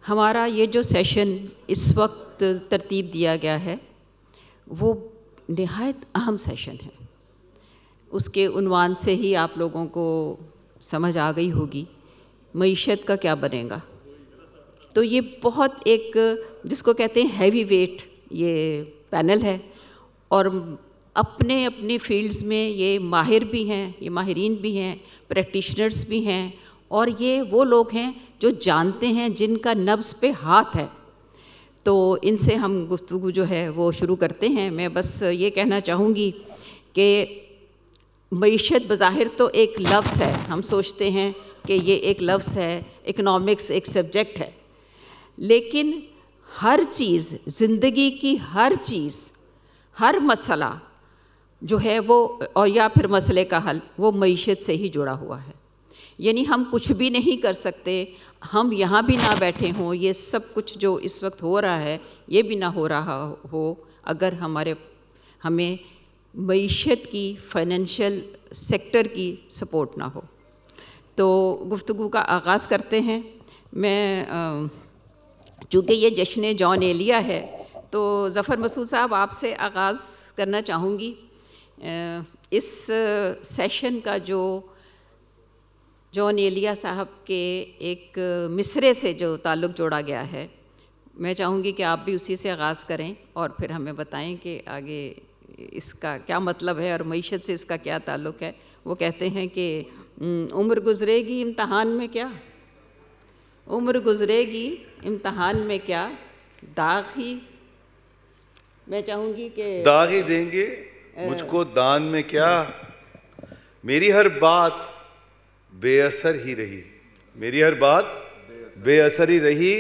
ہمارا یہ جو سیشن اس وقت ترتیب دیا گیا ہے وہ نہایت اہم سیشن ہے. اس کے عنوان سے ہی آپ لوگوں کو سمجھ آ گئی ہوگی معیشت کا کیا بنے گا. تو یہ بہت ایک جس کو کہتے ہیں ہیوی ویٹ یہ پینل ہے، اور اپنے اپنی فیلڈز میں یہ ماہر بھی ہیں، یہ ماہرین بھی ہیں، پریکٹیشنرز بھی ہیں، اور یہ وہ لوگ ہیں جو جانتے ہیں، جن کا نبض پہ ہاتھ ہے. تو ان سے ہم گفتگو جو ہے وہ شروع کرتے ہیں. میں بس یہ کہنا چاہوں گی کہ معیشت بظاہر تو ایک لفظ ہے، ہم سوچتے ہیں کہ یہ ایک لفظ ہے، اکنامکس ایک سبجیکٹ ہے، لیکن ہر چیز، زندگی کی ہر چیز، ہر مسئلہ جو ہے وہ، اور یا پھر مسئلے کا حل، وہ معیشت سے ہی جڑا ہوا ہے. یعنی ہم کچھ بھی نہیں کر سکتے، ہم یہاں بھی نہ بیٹھے ہوں، یہ سب کچھ جو اس وقت ہو رہا ہے یہ بھی نہ ہو رہا ہو اگر ہمیں معیشت کی، فائنینشیل سیکٹر کی سپورٹ نہ ہو. تو گفتگو کا آغاز کرتے ہیں. میں چونکہ یہ جشن جون ایلیا ہے تو ظفر مسعود صاحب آپ سے آغاز کرنا چاہوں گی. اس سیشن کا جو جون ایلیا صاحب کے ایک مصرے سے جو تعلق جوڑا گیا ہے، میں چاہوں گی کہ آپ بھی اسی سے آغاز کریں اور پھر ہمیں بتائیں کہ آگے اس کا کیا مطلب ہے اور معیشت سے اس کا کیا تعلق ہے. وہ کہتے ہیں کہ عمر گزرے گی امتحان میں کیا، عمر گزرے گی امتحان میں کیا، داغ ہی، میں چاہوں گی کہ داغ ہی دیں گے مجھ کو دان میں کیا، میری ہر بات بے اثر ہی رہی، میری ہر بات بے اثر ہی رہی،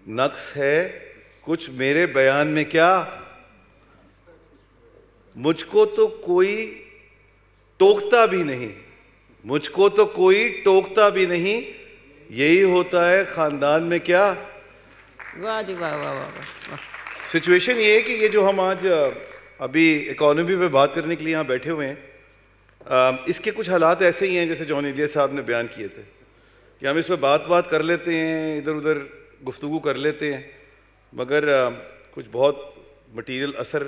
نقص ہے کچھ میرے بیان میں کیا، مجھ کو تو کوئی ٹوکتا بھی نہیں، مجھ کو تو کوئی ٹوکتا بھی نہیں، یہی ہوتا ہے خاندان میں کیا. واہ جی واہ واہ واہ واہ. سچویشن یہ ہے کہ یہ جو ہم آج ابھی اکانومی پہ بات کرنے کے لیے یہاں بیٹھے ہوئے ہیں، اس کے کچھ حالات ایسے ہی ہیں جیسے جون ایلیا صاحب نے بیان کیے تھے کہ ہم اس پہ بات کر لیتے ہیں، ادھر ادھر گفتگو کر لیتے ہیں، مگر کچھ بہت مٹیریل اثر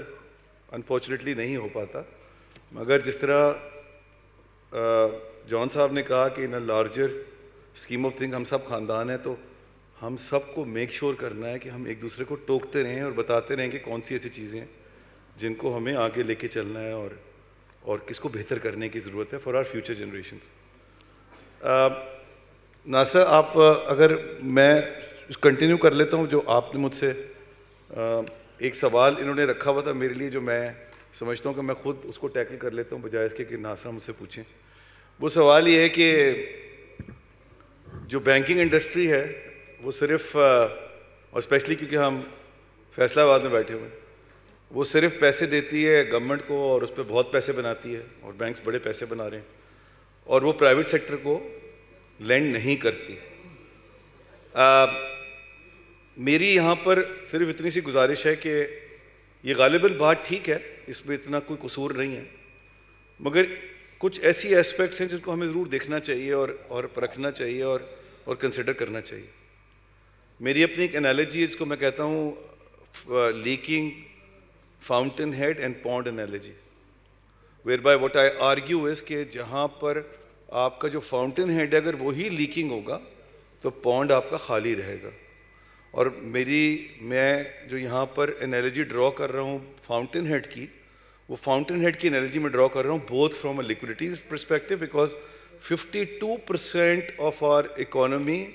انفارچونیٹلی نہیں ہو پاتا. مگر جس طرح جون صاحب نے کہا کہ in a larger scheme of thing ہم سب خاندان ہیں، تو ہم سب کو میک شور کرنا ہے کہ ہم ایک دوسرے کو ٹوکتے رہیں اور بتاتے رہیں کہ کون سی ایسی چیزیں ہیں جن کو ہمیں آگے لے کے چلنا ہے اور کس کو بہتر کرنے کی ضرورت ہے فار آر فیوچر جنریشنز. ناصر آپ اگر میں کنٹینیو کر لیتا ہوں جو آپ نے مجھ سے ایک سوال انہوں نے رکھا ہوا تھا میرے لیے، جو میں سمجھتا ہوں کہ میں خود اس کو ٹیکل کر لیتا ہوں بجائے اس کے کہ ناصر مجھ سے پوچھیں. وہ سوال یہ ہے کہ جو بینکنگ انڈسٹری ہے وہ صرف، اور اسپیشلی کیونکہ ہم فیصلہ آباد میں بیٹھے ہوئے ہیں، وہ صرف پیسے دیتی ہے گورنمنٹ کو اور اس پہ بہت پیسے بناتی ہے اور بینکس بڑے پیسے بنا رہے ہیں، اور وہ پرائیویٹ سیکٹر کو لینڈ نہیں کرتی. میری یہاں پر صرف اتنی سی گزارش ہے کہ یہ غالباً بات ٹھیک ہے، اس میں اتنا کوئی قصور نہیں ہے، مگر کچھ ایسی ایسپیکٹس ہیں جن کو ہمیں ضرور دیکھنا چاہیے اور پرکھنا چاہیے اور کنسیڈر کرنا چاہیے. میری اپنی ایک انالوجی ہے جس کو میں کہتا ہوں leaking fountain head and pond analogy, where by what I argue is کہ جہاں پر آپ کا جو فاؤنٹین ہیڈ ہے اگر وہی لیکنگ ہوگا تو پونڈ آپ کا خالی رہے گا. اور میں جو یہاں پر انالوجی ڈرا کر رہا ہوں فاؤنٹین ہیڈ کی، وہ فاؤنٹین ہیڈ کی انالوجی میں ڈرا کر رہا ہوں both from a liquidity perspective, because 52% of our economy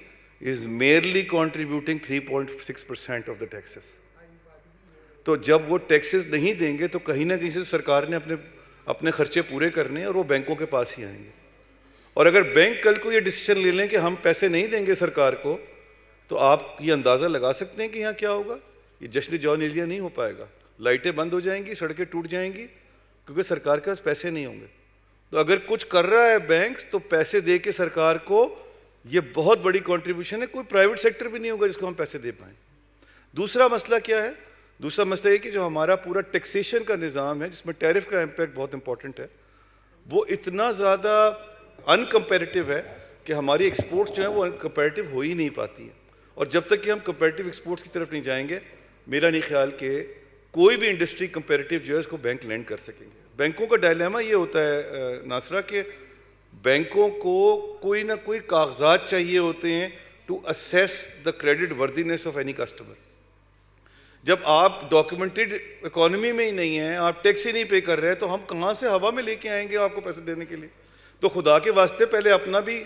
is merely contributing 3.6% of the taxes. تو جب وہ ٹیکسز نہیں دیں گے تو کہیں نہ کہیں سے سرکار نے اپنے خرچے پورے کرنے ہیں اور وہ بینکوں کے پاس ہی آئیں گے. اور اگر بینک کل کو یہ ڈیسیژن لے لیں کہ ہم پیسے نہیں دیں گے سرکار کو، تو آپ یہ اندازہ لگا سکتے ہیں کہ یہاں کیا ہوگا. یہ جشن جون ایلیا نہیں ہو پائے گا، لائٹیں بند ہو جائیں گی، سڑکیں ٹوٹ جائیں گی، کیونکہ سرکار کے پاس پیسے نہیں ہوں گے. تو اگر کچھ کر رہا ہے بینکس تو پیسے دے کے سرکار کو، یہ بہت بڑی کنٹریبیوشن ہے. کوئی پرائیویٹ سیکٹر بھی نہیں ہوگا جس کو ہم پیسے دے پائیں. دوسرا مسئلہ کیا ہے؟ دوسرا مسئلہ یہ کہ جو ہمارا پورا ٹیکسیشن کا نظام ہے جس میں ٹیرف کا امپیکٹ بہت امپورٹنٹ ہے، وہ اتنا زیادہ ان کمپیریٹیو ہے کہ ہماری ایکسپورٹس جو ہیں وہ کمپیریٹیو ہو ہی نہیں پاتی ہیں. اور جب تک کہ ہم کمپیریٹیو ایکسپورٹس کی طرف نہیں جائیں گے میرا نہیں خیال کہ کوئی بھی انڈسٹری کمپیریٹیو جو ہے اس کو بینک لینڈ کر سکیں گے. بینکوں کا ڈائلیما یہ ہوتا ہے ناصرہ کہ بینکوں کو کوئی نہ کوئی کاغذات چاہیے ہوتے ہیں to assess the credit worthiness of any customer. جب آپ ڈاکیومنٹڈ اکانومی میں ہی نہیں ہیں, آپ ٹیکس ہی نہیں پے کر رہے, تو ہم کہاں سے ہوا میں لے کے آئیں گے آپ کو پیسے دینے کے لیے؟ تو خدا کے واسطے پہلے اپنا بھی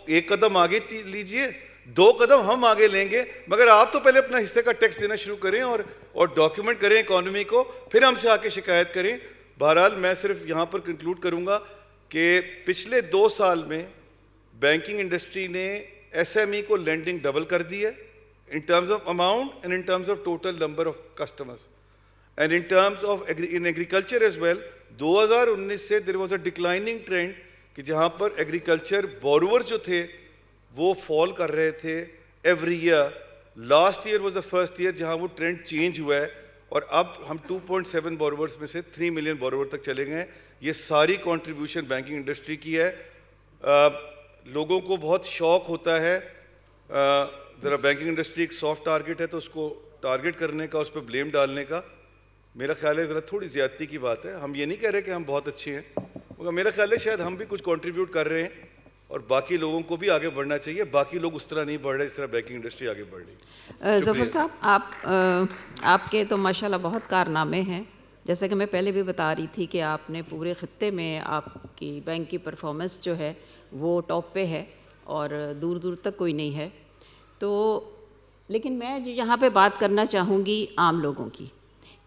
ایک قدم آگے لیجئے, 2 قدم ہم آگے لیں گے, مگر آپ تو پہلے اپنا حصے کا ٹیکس دینا شروع کریں اور ڈاکیومنٹ کریں اکانومی کو, پھر ہم سے آ کے شکایت کریں. بہرحال میں صرف یہاں پر کنکلوڈ کروں گا کہ پچھلے 2 سال میں بینکنگ انڈسٹری نے ایس ایم ای کو لینڈنگ ڈبل کر دی ہے, in terms of amount and in terms of total number of customers. And in terms of in agriculture as well, 2019 سے there was a declining trend کہ جہاں پر agriculture borrowers جو تھے وہ fall کر رہے تھے every year. Last year was the first year جہاں وہ trend change ہوا ہے, اور اب ہم 2.7 borrowers میں سے 3 million borrower تک چلے گئے ہیں. یہ ساری contribution banking انڈسٹری کی ہے. لوگوں کو بہت شوق ہوتا ہے, ذرا بینکنگ انڈسٹری ایک سافٹ ٹارگٹ ہے تو اس کو ٹارگٹ کرنے کا, اس پہ بلیم ڈالنے کا, میرا خیال ہے ذرا تھوڑی زیادتی کی بات ہے. ہم یہ نہیں کہہ رہے کہ ہم بہت اچھے ہیں, مگر میرا خیال ہے شاید ہم بھی کچھ کنٹریبیوٹ کر رہے ہیں اور باقی لوگوں کو بھی آگے بڑھنا چاہیے. باقی لوگ اس طرح نہیں بڑھ رہے جس طرح بینکنگ انڈسٹری آگے بڑھ رہی. ظفر صاحب, آپ کے تو ماشاءاللہ بہت کارنامے ہیں. جیسا کہ میں پہلے بھی بتا رہی تھی کہ آپ نے پورے خطے میں آپ کی بینک کی پرفارمنس جو ہے وہ ٹاپ پہ ہے اور دور دور تک کوئی نہیں ہے. تو لیکن میں یہاں پہ بات کرنا چاہوں گی عام لوگوں کی,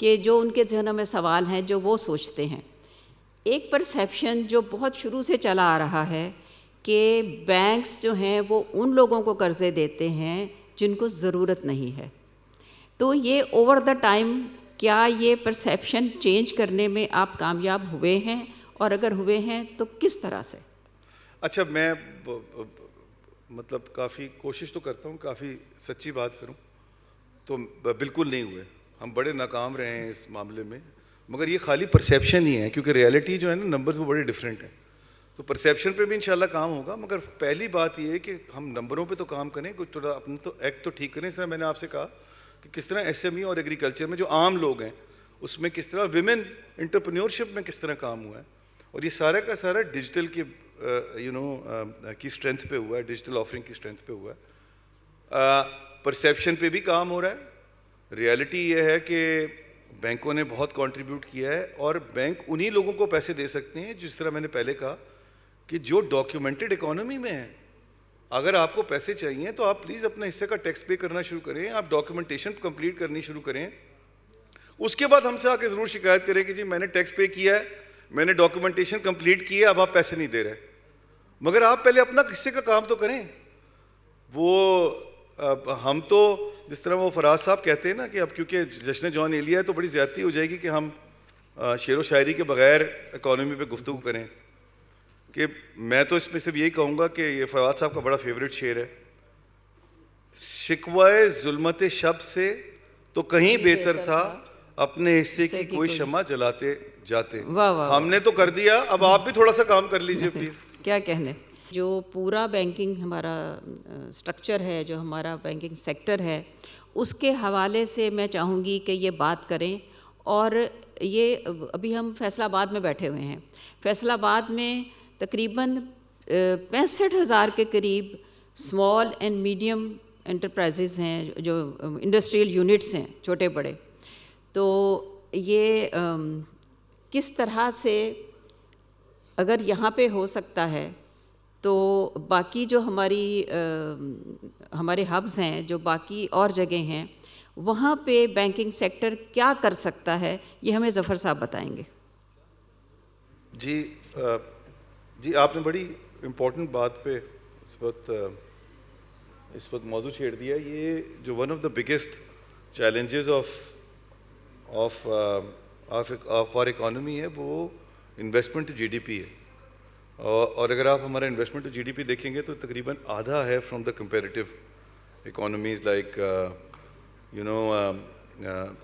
کہ جو ان کے ذہنوں میں سوال ہیں, جو وہ سوچتے ہیں. ایک پرسیپشن جو بہت شروع سے چلا آ رہا ہے کہ بینکس جو ہیں وہ ان لوگوں کو قرضے دیتے ہیں جن کو ضرورت نہیں ہے. تو یہ اوور دا ٹائم کیا یہ پرسیپشن چینج کرنے میں آپ کامیاب ہوئے ہیں, اور اگر ہوئے ہیں تو کس طرح سے؟ اچھا, میں مطلب کافی کوشش تو کرتا ہوں کافی سچی بات کروں, تو بالکل نہیں ہوئے. ہم بڑے ناکام رہے ہیں اس معاملے میں, مگر یہ خالی پرسیپشن ہی ہے, کیونکہ ریئلٹی جو ہے نا نمبرز وہ بڑے ڈفرینٹ ہیں. تو پرسیپشن پہ بھی انشاءاللہ کام ہوگا, مگر پہلی بات یہ ہے کہ ہم نمبروں پہ تو کام کریں, کچھ تھوڑا اپنا تو ایکٹ تو ٹھیک کریں. اس طرح میں نے آپ سے کہا کہ کس طرح ایس ایم ای اور ایگریکلچر میں جو عام لوگ ہیں اس میں کس طرح ویمن انٹرپرینیورشپ میں کس طرح کام ہوا ہے, اور یہ سارا کا سارا ڈیجیٹل کی کی اسٹرینتھ پہ ہوا ہے, ڈیجیٹل آفرنگ کی اسٹرینتھ پہ ہوا ہے. پرسیپشن پہ بھی کام ہو رہا ہے. ریئلٹی یہ ہے کہ بینکوں نے بہت کنٹریبیوٹ کیا ہے, اور بینک انہی لوگوں کو پیسے دے سکتے ہیں جس طرح میں نے پہلے کہا کہ جو ڈاکیومنٹڈ اکانومی میں ہیں. اگر آپ کو پیسے چاہیے تو آپ پلیز اپنا حصے کا ٹیکس پے کرنا شروع کریں, آپ ڈاکیومنٹیشن کمپلیٹ کرنی شروع کریں. اس کے بعد ہم سے آ کے ضرور شکایت کریں کہ جی میں نے ٹیکس پے کیا ہے, میں نے ڈاکیومنٹیشن کمپلیٹ کی ہے, اب آپ پیسے نہیں دے رہے. مگر آپ پہلے اپنا حصے کا کام تو کریں. وہ ہم تو جس طرح وہ فراز صاحب کہتے ہیں نا کہ اب کیونکہ جشن جون ایلیا ہے تو بڑی زیادتی ہو جائے گی کہ ہم شعر و شاعری کے بغیر اکانومی پہ گفتگو کریں, کہ میں تو اس میں صرف یہی کہوں گا کہ یہ فراز صاحب کا بڑا فیوریٹ شعر ہے, شکوائے ظلمت شب سے تو کہیں بہتر تھا اپنے حصے کی کوئی شمع جلاتے جاتے. ہم نے تو کر دیا, اب آپ بھی تھوڑا سا کام کر لیجئے پلیز. کیا کہنے, جو پورا بینکنگ ہمارا سٹرکچر ہے, جو ہمارا بینکنگ سیکٹر ہے, اس کے حوالے سے میں چاہوں گی کہ یہ بات کریں. اور یہ ابھی ہم فیصل آباد میں بیٹھے ہوئے ہیں. فیصل آباد میں تقریباً 65,000 کے قریب اسمال اینڈ میڈیم انٹرپرائزز ہیں, جو انڈسٹریل یونٹس ہیں چھوٹے بڑے. تو یہ کس طرح سے اگر یہاں پہ ہو سکتا ہے تو باقی جو ہمارے ہبز ہیں, جو باقی اور جگہیں ہیں, وہاں پہ بینکنگ سیکٹر کیا کر سکتا ہے, یہ ہمیں ظفر صاحب بتائیں گے. جی آپ نے بڑی امپورٹنٹ بات پہ اس وقت موضوع چھیڑ دیا. یہ جو one of the biggest challenges of our economy ہے وہ investment to G D P ہے. اور اگر آپ ہمارا investment to G D P دیکھیں گے تو تقریباً آدھا ہے from the comparative economies like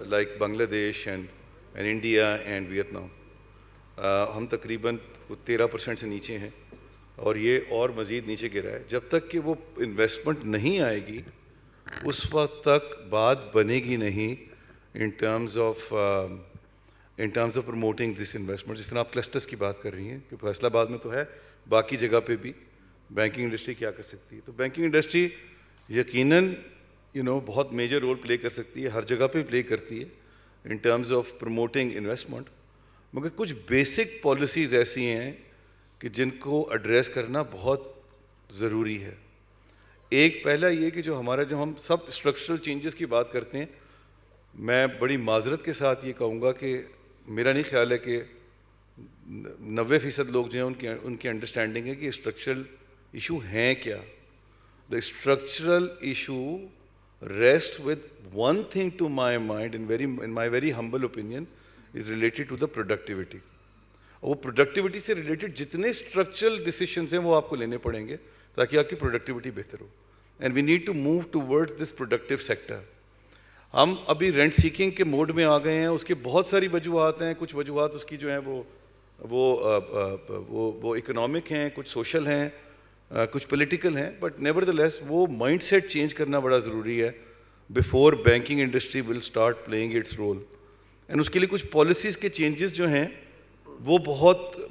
like Bangladesh and India and Vietnam. ہم تقریباً 13% سے نیچے ہیں, اور یہ اور مزید نیچے گرا ہے. جب تک کہ وہ انویسٹمنٹ نہیں آئے گی اس وقت تک بات بنے گی نہیں in terms of promoting this investment. جس طرح آپ کلسٹرس کی بات کر رہی ہیں کہ فیصل آباد میں تو ہے, باقی جگہ پہ بھی بینکنگ انڈسٹری کیا کر سکتی ہے. تو بینکنگ انڈسٹری یقیناً بہت میجر رول پلے کر سکتی ہے, ہر جگہ پہ پلے کرتی ہے in terms of promoting investment. مگر کچھ بیسک پالیسیز ایسی ہیں کہ جن کو ایڈریس کرنا بہت ضروری ہے. ایک پہلا یہ کہ جب ہم سب اسٹرکچرل چینجز کی بات کرتے ہیں, میں بڑی معذرت کے ساتھ یہ کہوں گا کہ میرا نہیں خیال ہے کہ 90% لوگ جو ہیں ان کی انڈرسٹینڈنگ ہے کہ اسٹرکچرل ایشو ہیں کیا. The structural issue rest with one thing to my mind in my very humble opinion is related to the productivity. اور وہ پروڈکٹیوٹی سے ریلیٹڈ جتنے اسٹرکچرل ڈیسیشنز ہیں وہ آپ کو لینے پڑیں گے تاکہ آپ کی پروڈکٹیوٹی بہتر ہو. And we need to move towards this productive sector. ہم ابھی رینٹ سیکنگ کے موڈ میں آ گئے ہیں. اس کی بہت ساری وجوہات ہیں. کچھ وجوہات اس کی جو ہیں وہ اکنامک ہیں, کچھ سوشل ہیں, کچھ پولیٹیکل ہیں. بٹ نیور دا لیس وہ مائنڈ سیٹ چینج کرنا بڑا ضروری ہے before banking industry will start playing its role. And اس کے لیے کچھ پالیسیز کے چینجز جو ہیں وہ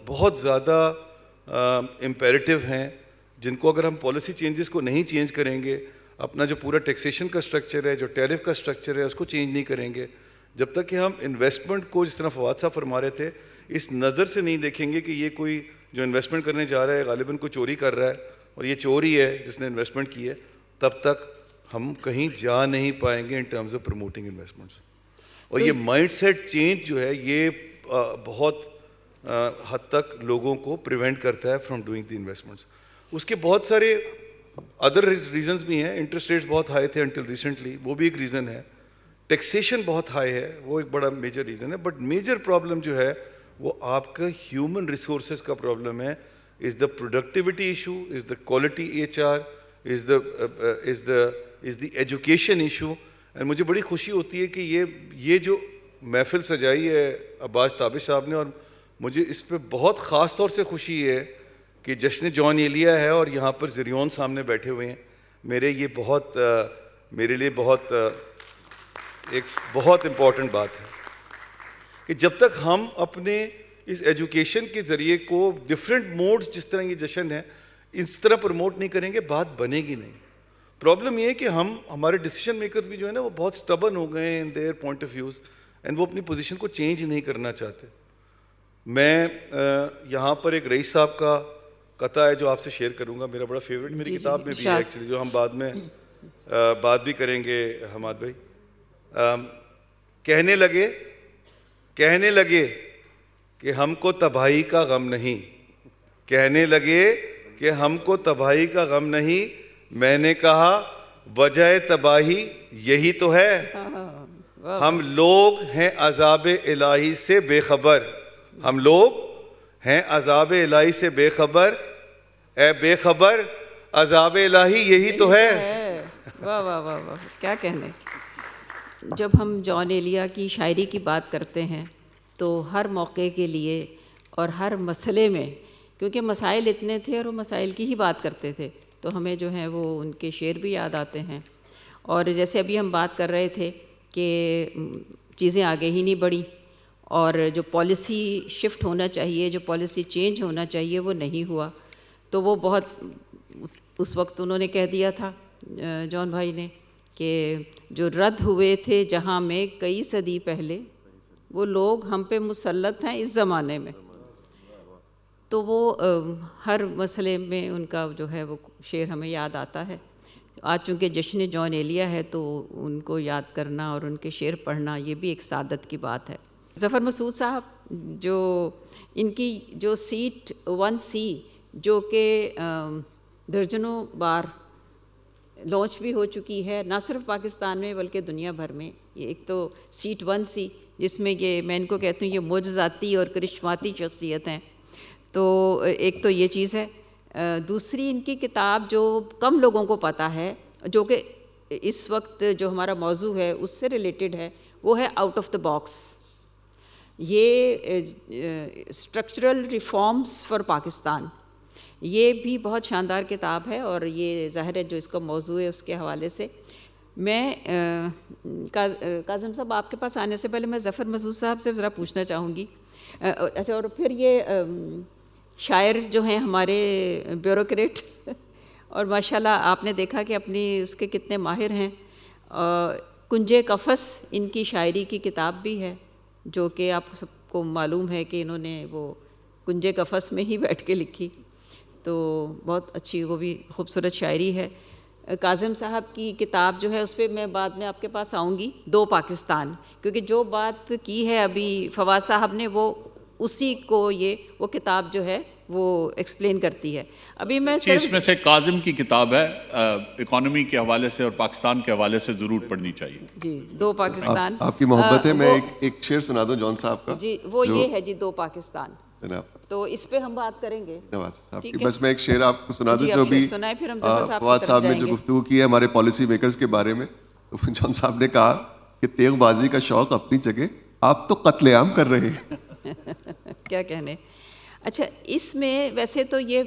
بہت زیادہ امپیریٹیو ہیں, جن کو اگر ہم پالیسی چینجز کو نہیں چینج کریں گے, اپنا جو پورا ٹیکسیشن کا اسٹرکچر ہے, جو ٹیرف کا اسٹرکچر ہے, اس کو چینج نہیں کریں گے, جب تک کہ ہم انویسٹمنٹ کو جس طرح فواد صاحب فرما رہے تھے اس نظر سے نہیں دیکھیں گے کہ یہ کوئی جو انویسٹمنٹ کرنے جا رہا ہے غالباً کوئی چوری کر رہا ہے اور یہ چور ہی ہے جس نے انویسٹمنٹ کی ہے, تب تک ہم کہیں جا نہیں پائیں گے in terms of promoting investments. اور یہ مائنڈ سیٹ چینج جو ہے یہ بہت حد تک لوگوں کو پریونٹ کرتا ہے فرام ڈوئنگ دی انویسٹمنٹس. اس کے بہت سارے ادر ریزنز بھی ہیں. انٹرسٹ ریٹس بہت ہائی تھے انٹل ریسنٹلی, وہ بھی ایک ریزن ہے. ٹیکسیشن بہت ہائی ہے, وہ ایک بڑا میجر ریزن ہے. بٹ میجر پرابلم جو ہے وہ آپ کا ہیومن ریسورسز کا پرابلم ہے. Is the productivity issue, is the quality H R, is the education issue. And مجھے بڑی خوشی ہوتی ہے کہ یہ جو محفل سجائی ہے عباس تابش صاحب نے, اور مجھے اس پہ بہت خاص طور سے خوشی ہے کہ جشن جان ایلیا ہے اور یہاں پر زریون سامنے بیٹھے ہوئے ہیں. میرے لیے ایک بہت امپورٹنٹ بات ہے کہ جب تک ہم اپنے اس ایجوکیشن کے ذریعے کو ڈفرینٹ موڈز جس طرح یہ جشن ہے اس طرح پروموٹ نہیں کریں گے بات بنے گی نہیں. پرابلم یہ ہے کہ ہمارے ڈیسیشن میکرز بھی جو ہے نا وہ بہت سٹبن ہو گئے ہیں in their point of views, and وہ اپنی پوزیشن کو چینج نہیں کرنا چاہتے. میں یہاں پر ایک رئیس صاحب کا قطعہ ہے جو آپ سے شیئر کروں گا, میرا بڑا فیوریٹ, میری کتاب میں بھی ہے ایکچولی, جو ہم بعد میں بات بھی کریں گے. حماد بھائی کہنے لگے کہ ہم کو تباہی کا غم نہیں, کہنے لگے کہ ہم کو تباہی کا غم نہیں, میں نے کہا وجہ تباہی یہی تو ہے. ہم لوگ ہیں عذاب الہی سے بے خبر, ہم لوگ ہیں عذاب الہی سے بے خبر, اے بے خبر عذاب الہی یہی تو ہے. واہ واہ واہ واہ, کیا کہنے. جب ہم جان ایلیا کی شاعری کی بات کرتے ہیں تو ہر موقع کے لیے اور ہر مسئلے میں, کیونکہ مسائل اتنے تھے اور وہ مسائل کی ہی بات کرتے تھے, تو ہمیں جو ہیں وہ ان کے شعر بھی یاد آتے ہیں. اور جیسے ابھی ہم بات کر رہے تھے کہ چیزیں آگے ہی نہیں بڑھیں, اور جو پالیسی شفٹ ہونا چاہیے, جو پالیسی چینج ہونا چاہیے وہ نہیں ہوا. تو وہ بہت اس وقت انہوں نے کہہ دیا تھا جان بھائی نے کہ جو رد ہوئے تھے جہاں میں کئی صدی پہلے, وہ لوگ ہم پہ مسلط ہیں اس زمانے میں. تو وہ ہر مسئلے میں ان کا جو ہے وہ شعر ہمیں یاد آتا ہے. آج چونکہ جشن جان ایلیا ہے تو ان کو یاد کرنا اور ان کے شعر پڑھنا یہ بھی ایک سعادت کی بات ہے. ظفر مسعود صاحب جو ان کی جو سیٹ 1C جو کہ درجنوں بار لانچ بھی ہو چکی ہے, نہ صرف پاکستان میں بلکہ دنیا بھر میں. یہ ایک تو سیٹ 1C جس میں یہ میں ان کو کہتی ہوں یہ معجزاتی اور کرشماتی شخصیت ہیں, تو ایک تو یہ چیز ہے. دوسری ان کی کتاب جو کم لوگوں کو پتہ ہے, جو کہ اس وقت جو ہمارا موضوع ہے اس سے ریلیٹڈ ہے, وہ ہے آؤٹ آف دا باکس. یہ اسٹرکچرل ریفارمز فار پاکستان, یہ بھی بہت شاندار کتاب ہے. اور یہ ظاہر ہے جو اس کا موضوع ہے اس کے حوالے سے میں کاظم صاحب آپ کے پاس آنے سے پہلے میں ظفر مسعود صاحب سے ذرا پوچھنا چاہوں گی. اچھا, اور پھر یہ شاعر جو ہیں ہمارے بیوروکریٹ اور ماشاءاللہ آپ نے دیکھا کہ اپنی اس کے کتنے ماہر ہیں. کنجے قفس ان کی شاعری کی کتاب بھی ہے جو کہ آپ سب کو معلوم ہے کہ انہوں نے وہ کنجے قفس میں ہی بیٹھ کے لکھی, تو بہت اچھی وہ بھی خوبصورت شاعری ہے. کاظم صاحب کی کتاب جو ہے اس پہ میں بعد میں آپ کے پاس آؤں گی, دو پاکستان, کیونکہ جو بات کی ہے ابھی فواد صاحب نے وہ اسی کو وہ کتاب جو ہے وہ ایکسپلین کرتی ہے. ابھی میں اس میں سے کاظم کی کتاب ہے, اکانومی کے حوالے سے اور پاکستان کے حوالے سے ضرور پڑھنی چاہیے. جی, دو پاکستان. آپ کی محبت ہے, میں ایک شعر سنا دوں جون صاحب کا. جی, وہ یہ ہے جی, دو پاکستان. جناب, تو اس پہ ہم بات کریں گے. بس میں ایک شعر آپ کو سنا دوں جو بھی فواد صاحب نے جو گفتگو کی ہے ہمارے پالیسی میکرز کے بارے میں. تو جون صاحب نے کہا کہ تیغ بازی کا شوق اپنی جگہ, آپ تو قتل عام کر رہے ہیں. کیا کہنے. اچھا, اس میں ویسے تو یہ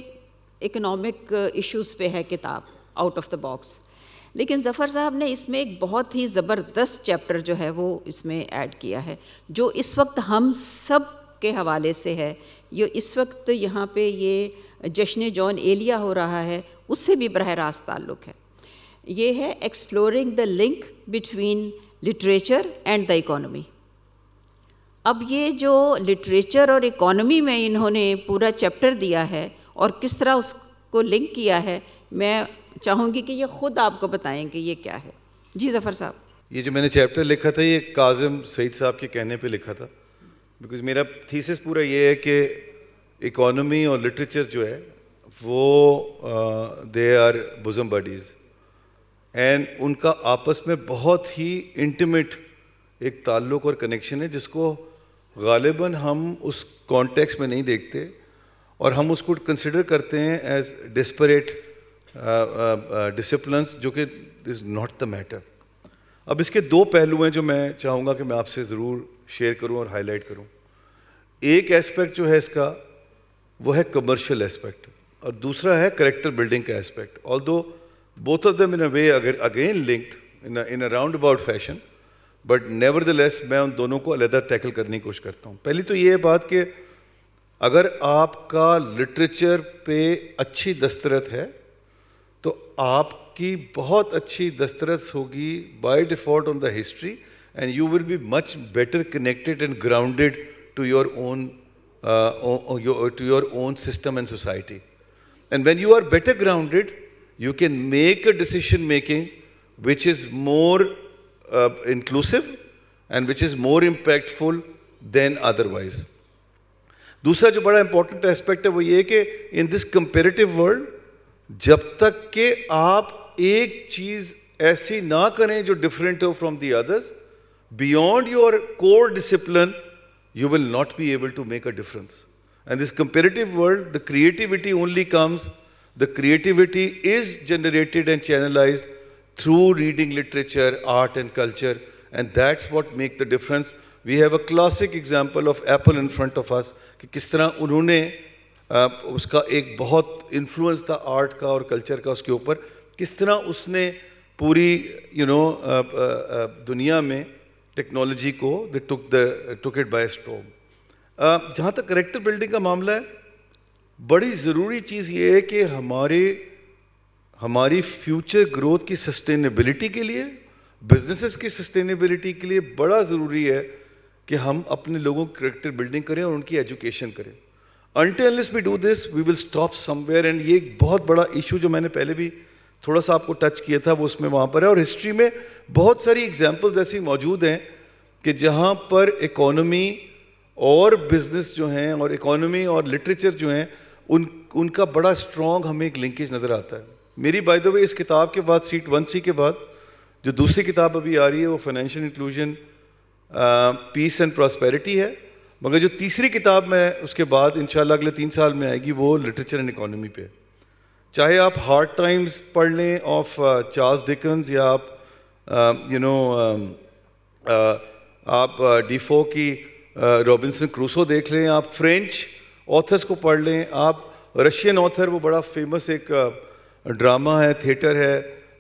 اکنامک ایشوز پہ ہے کتاب, آؤٹ آف دا باکس, لیکن ظفر صاحب نے اس میں ایک بہت ہی زبردست چیپٹر جو ہے وہ اس میں ایڈ کیا ہے, جو اس وقت ہم سب کے حوالے سے ہے. یہ اس وقت یہاں پہ یہ جشن جون ایلیا ہو رہا ہے, اس سے بھی براہ راست تعلق ہے. یہ ہے exploring the link between literature and the economy. اب یہ جو لٹریچر اور اکانومی میں انہوں نے پورا چیپٹر دیا ہے اور کس طرح اس کو لنک کیا ہے, میں چاہوں گی کہ یہ خود آپ کو بتائیں کہ یہ کیا ہے. جی ظفر صاحب. یہ جو میں نے چیپٹر لکھا تھا یہ کاظم سعید صاحب کے کہنے پہ لکھا تھا, بیکاز میرا تھیسس پورا یہ ہے کہ اکانومی اور لٹریچر جو ہے وہ they are bosom buddies, and ان کا آپس میں بہت ہی انٹیمیٹ ایک تعلق اور کنیکشن ہے جس کو غالباً ہم اس کانٹیکس میں نہیں دیکھتے, اور ہم اس کو کنسیڈر کرتے ہیں ایز ڈسپریٹ ڈسپلنس, جو کہ از ناٹ دا میٹر. اب اس کے دو پہلو ہیں جو میں چاہوں گا کہ میں آپ سے ضرور شیئر کروں اور ہائی لائٹ کروں. ایک ایسپیکٹ جو ہے اس کا وہ ہے کمرشل ایسپیکٹ, اور دوسرا ہے کریکٹر بلڈنگ کا aspect. آلدو both of them in a way again linked in a roundabout fashion, but nevertheless میں ان دونوں کو علیحدہ ٹیکل کرنے کی کوشش کرتا ہوں. پہلی تو یہ بات کہ اگر آپ کا لٹریچر پہ اچھی دسترت ہے تو آپ کی بہت اچھی دسترت ہوگی by default on the history, and you will be much better connected and grounded to your own system and society. And when you are better grounded you can make a decision making which is more inclusive and which is more impactful than otherwise. دوسرا جو بڑا important aspect ہے وہ یہ کہ ان دس comparative world جب تک کہ آپ ایک چیز ایسی نہ کریں جو ڈفرینٹ ہو from the others, beyond your core discipline you will not be able to make a difference. And this comparative world, the creativity only comes The creativity is generated and channelized through reading literature, art and culture, and that's what make the difference. We have a classic example of Apple in front of us کہ کس طرح انہوں نے اس کا ایک بہت influence تھا art کا اور کلچر کا اس کے اوپر, کس طرح اس نے پوری دنیا میں ٹیکنالوجی کو they took it by storm. جہاں تک کریکٹر بلڈنگ کا معاملہ ہے, بڑی ضروری چیز یہ ہے کہ ہماری فیوچر گروتھ کی سسٹینیبلٹی کے لیے, بزنسز کی سسٹینیبلٹی کے لیے بڑا ضروری ہے کہ ہم اپنے لوگوں کی کریکٹر بلڈنگ کریں اور ان کی ایجوکیشن کریں. Until unless we do this, we will stop somewhere. And یہ ایک بہت بڑا ایشو جو میں نے پہلے بھی تھوڑا سا آپ کو ٹچ کیا تھا وہ اس میں وہاں پر ہے, اور ہسٹری میں بہت ساری ایگزامپلز ایسی موجود ہیں کہ جہاں پر اکانومی اور بزنس جو ہیں اور اکانومی اور لٹریچر جو ہیں ان کا بڑا اسٹرانگ ہمیں ایک لنکیج نظر آتا ہے. میری بائی دا وے اس کتاب کے بعد سیٹ 1C کے بعد جو دوسری کتاب ابھی آ رہی ہے وہ financial inclusion, piece and prosperity ہے, مگر جو تیسری کتاب میں اس کے بعد انشاءاللہ اگلے 3 سال میں آئے گی وہ لٹریچر اینڈ اکانومی پہ. چاہے آپ ہارڈ ٹائمز پڑھ لیں آف چارلز ڈکنز, یا آپ ڈیفو کی رابنسن کروسو دیکھ لیں, آپ فرینچ آتھرس کو پڑھ لیں, آپ رشین آتھر وہ بڑا فیمس ایک ڈرامہ ہے, تھیٹر ہے,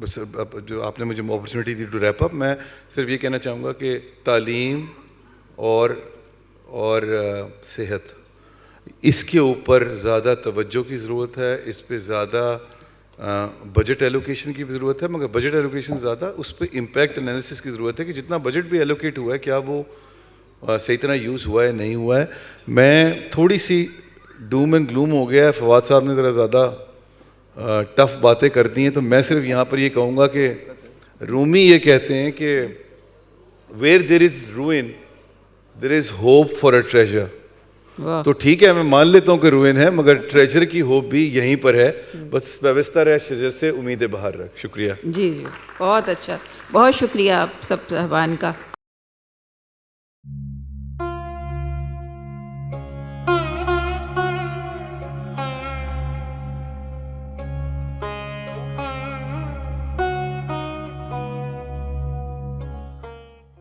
بس جو آپ نے مجھے اپرچونیٹی دی ٹو ریپ اپ، میں صرف یہ کہنا چاہوں گا کہ تعلیم اور صحت، اس کے اوپر زیادہ توجہ کی ضرورت ہے، اس پہ زیادہ بجٹ ایلوکیشن کی بھی ضرورت ہے، مگر بجٹ ایلوکیشن زیادہ اس پہ امپیکٹ انالیسس کی ضرورت ہے کہ جتنا بجٹ بھی ایلوکیٹ ہوا ہے کیا وہ صحیح طرح یوز ہوا ہے نہیں ہوا ہے. میں تھوڑی سی ڈوم اینڈ گلوم ہو گیا ہے، فواد صاحب نے ذرا زیادہ ٹف باتیں کر دی ہیں، تو میں صرف یہاں پر یہ کہوں گا کہ رومی یہ کہتے ہیں کہ where there is ruin there is hope for a treasure. تو ٹھیک ہے، میں مان لیتا ہوں کہ روئن ہے، مگر ٹریجر کی ہوپ بھی یہیں پر ہے. بس وابستہ رہ شجر سے امید بہار رکھ. شکریہ. جی جی، بہت اچھا، بہت شکریہ آپ سب صاحبان کا.